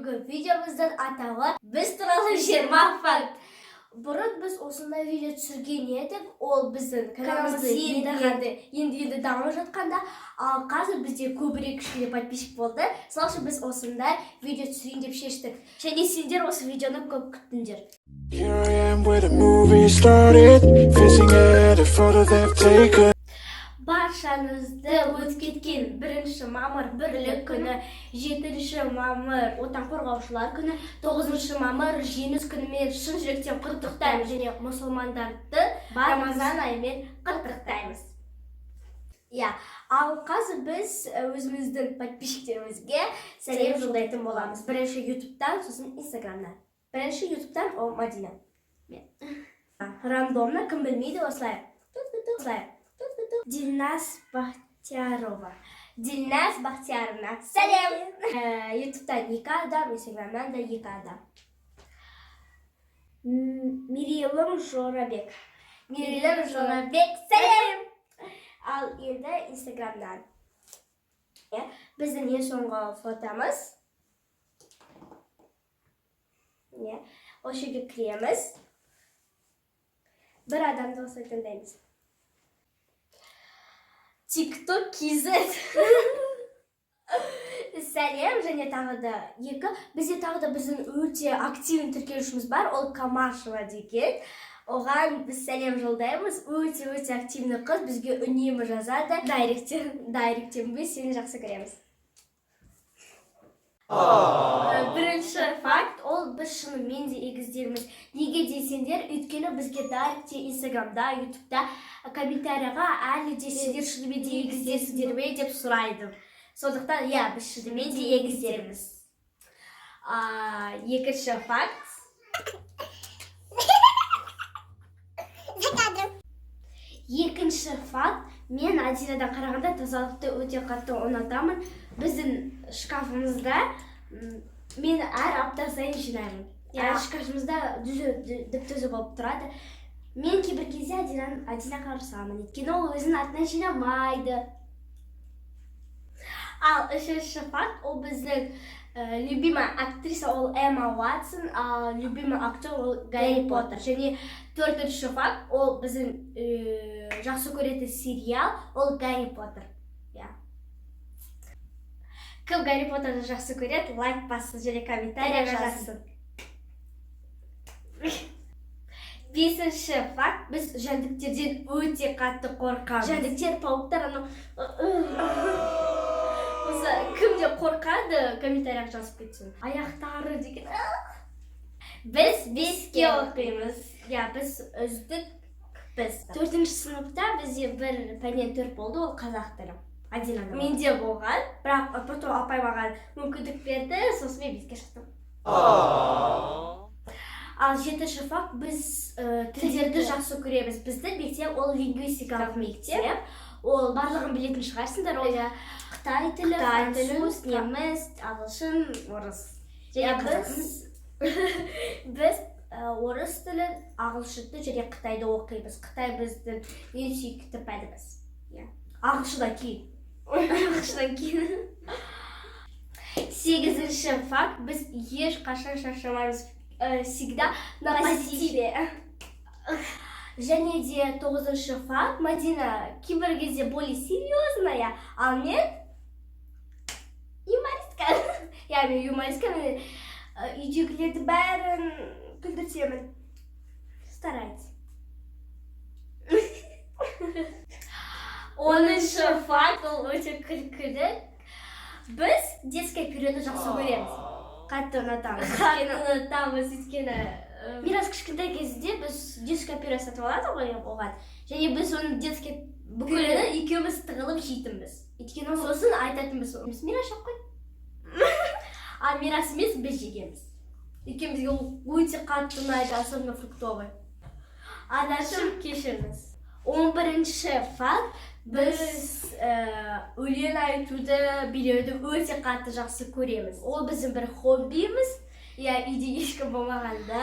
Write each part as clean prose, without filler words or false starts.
Бүгінгі видеомыздың атауы біз туралы 20 факт. Бұрын біз осындай видео түсірген едік, ол біздің каналымызды енді дамып жатқанда, ал қазір бізде көбірек кішкене подписчик болды. Сол үшін біз осындай видео түсірейін деп шештік. Және сендер осы видеоны көп күттіңдер. Here I am where the movie started, facing at a photo they've taken. Баршаңызды өтіп кеткен 1 мамыр бірлік күні, 7 мамыр отан қорғаушылар күні, 9 мамыр жеңіс күнімен шын жүректен құттықтаймыз және мұсылмандарды Рамазан айымен құттықтаймыз. Ал қазір біз өзіміздің подписчиктерімізге сәлем жолдайтын боламыз. Бірінші ютубтан, сосын инстаграмнан. Бірінші ютубтан ол Мадина. Рандомно, кім білмейді, осылай. Дильназ Бахтиярова. Дильназ Бахтияровна. Сәлем! Ютубтан 2 адам, инстаграмнан да 2 адам. Мирилым Жорабек. Мирилым Жорабек. Сәлем! Ал енді инстаграмнан. Біздің ең соңғы фотомыз. Осы жерге кіреміз. Бір адамды осылай таңдаймыз. TikTok KZ. Сәлем, және тағы да 2. Бізде тағы да біздің өте активный тіркелушіміз бар, ол Камашева деген. Оған біз сәлем жолдаймыз. Өте активный қыз, бізге үнемі жазады. Дайректен біз сені жақсы көреміз. Бірінші факт, ол біз шынымен де егіздеріміз. Неге десеңдер, өйткені бізге дайректте, инстаграмда, ютубта комментарияға әлі де сендер шынымен де егіздерсіңдер ме деп сұрайды. Сондықтан, біз шынымен де егіздеріміз. Екінші факт. Екінші факт, мен Адинадан қарағанда тазалықты өте қатты ұнатамын. Біздің шкафымызда мен әр апта сайын жинаймын. Шкафымызда дүп-түзу болып тұрады. Мен кейбір кезде Адинаға ұрсамын, өйткені ол өзінің атынан жинамайды. Ал үшінші факт, ол біздің любимая актриса ол Эмма Уотсон, ал любимый актер ол Гарри Поттер. Және төртінші факт, ол біздің жақсы көретін сериал ол Гарри Поттер. Кім Гарри Поттерді жақсы көреді, лайк бассын және комментария жазсын. Бесінші факт, біз жәндіктерден өте қатты қорқамыз. Жәндіктер, пауықтар, кімде қорқады, комментарияға жазып кетсін. Аяқтары деген. Біз 5-ке оқимыз. Біз үздік біз. 4-ші сыныпта бізде бір пәннен 4 болды, ол қазақ тілі. Менде болған, бірақ потом апай маған мүмкіндік берді, сосын мен 5-ке шықтым. Ал 7-ші факт, біз тілдерді жақсы көреміз. Біздің мектеп ол лингвистикалық мектеп. Ол барлығын білетін шығарсыңдар, ол Қытай тілі, француз, неміс, ағылшын, орыс. Біз орыс тілі, ағылшынды және Қытайды оқимыз. Қытай біздің ең сүйікті пәніміз. Ағылшыннан кейін. 8-ші факт, біз ешқашан шаршамаймыз. Всегда на позитиве. Және де 9-ші факт, Мадина кейбір кезде более серьезная, ал мен юмористка. Мен юмористка, мен үйдегілерді бәрін күлдіртемін. Старайтесь. 10-шы факт, ол өте күлкілі. Біз детский периоды жақсы көреміз. Қатты ұнатамыз. Өйткені мирас кішкентай кезде біз детский период сатып алады ғой оған. Және біз оның детский бүкіліні екеуміз тығылып жейтінбіз. Өйткені сосын айтатынбыз. Мирас жақ қой. А мирас емес, біз жегеміз. Екеумізге өте қатты ұнайды, особенно фруктовый. Анашым, кешіріңіз. 11-ші факт, біз өлең айтуды, билеуді өте қатты жақсы көреміз. Ол біздің бір хоббиіміз. Үйде ешкім болмағанда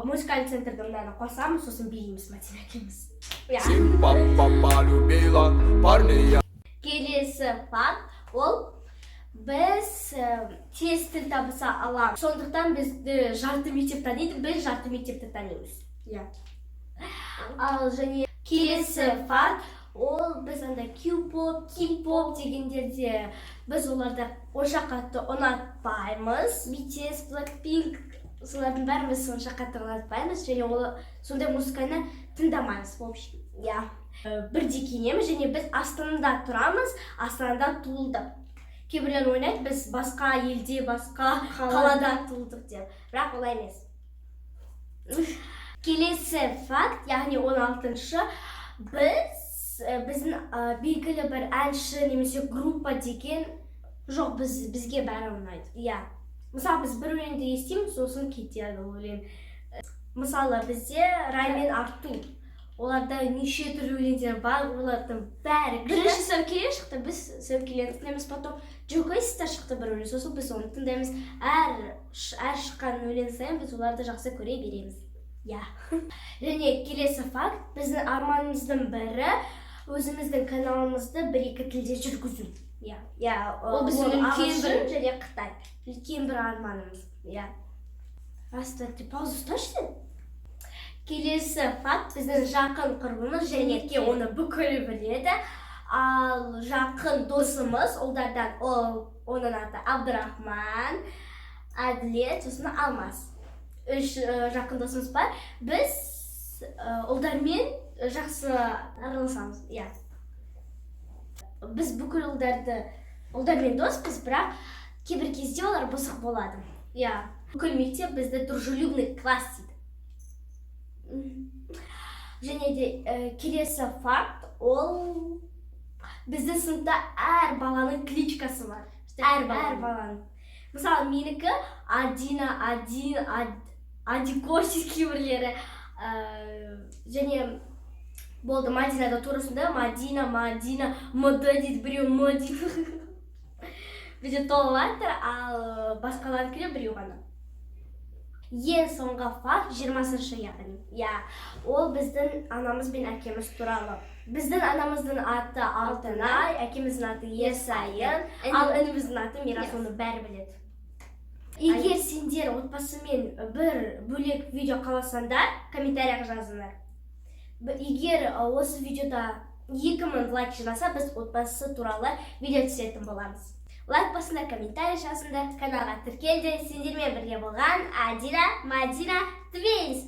музыкальный центрді қосамыз, сосын билейміз, Мадина екеуміз. Келесі факт, ол біз тез тіл табыса аламыз. Сондықтан бізді жарты мектеп таниды, біз жарты мектепті танимыз. Ал және келесі факт, ол біз анда Q-pop, K-pop дегендерде біз оларды онша қатты ұнатпаймыз. BTS, Blackpink, солардың бәрін біз онша қатты ұнатпаймыз және сондай музыканы тыңдамаймыз. В общем, бірде киінеміз және біз Астанада тұрамыз, Астанада туылдық. Кейбіреулер ойнайды, біз басқа елде, басқа қалада туылдық деп. Бірақ олай емес. Келесі факт, яғни 16-шы, біздің белгілі бір әнші немесе группа деген жоқ, бізге бәрі ұнайды. Мысалы, біз бір өлеңді естиміз, сосын кетеді ол өлең. Мысалы, бізде Рай мен Артур. Оларда неше түрлі өлеңдер бар, олардың бәрі. Бірінші сөмкелер шықты, біз сөмкелерді тыңдаймыз, потом Джокайсиста шықты бір өлең, сосын біз оны тыңдаймыз. Әр шыққан өлең сайын біз оларды жақсы көре береміз. Және келесі факт, біздің арманымыздың бірі өзіміздің каналымызды бір-екі тілде жүргізу. Ол біздің үлкен бір және Қытай. Үлкен бір арманымыз. Аста, ты паузу ұсташсың? Келесі факт, біздің жақын құрбымыз және оны бүкіл біледі. Ал жақын досымыз, олардан оның аты Абдырахман, Әділет, сосын Алмас. 3 жақын досымыз бар. Біз олармен жақсы араласамыз. Біз бүкіл олармен доспыз, бірақ кейбір кезде олар бұзық болады. Бүкіл мектеп бізді дружелюбный класс дейді. Және де келесі факт, ол біздің сыныпта әр баланың кличкасы бар. Әр баланың. Мысалы, менікі Адина, Адикосис кейбірлері. Және болды Мадинада турасында Мадина, Мд дейді, біреу М дейді. Бізде толып жатыр, ал басқаларынікілер біреу ғана. Ең соңғы факт 20-шы яғни. Ол біздің анамыз бен әкеміз туралы. Біздің анамыздың аты Алтынай, әкеміздің аты Ерсайын, ал ініміздің аты Мирас, оны бәрі біледі. Егер сендер отбасымен бір бөлек видео қаласаңдар, комментарияға жазыңдар. Егер осы видеода 2000 лайк жинаса, біз отбасы туралы видео түсетін боламыз. Лайк басында комментарий жазыңдар, каналға тіркеліңдер. Сендермен бірге болған Адина, Мадина, Твинс.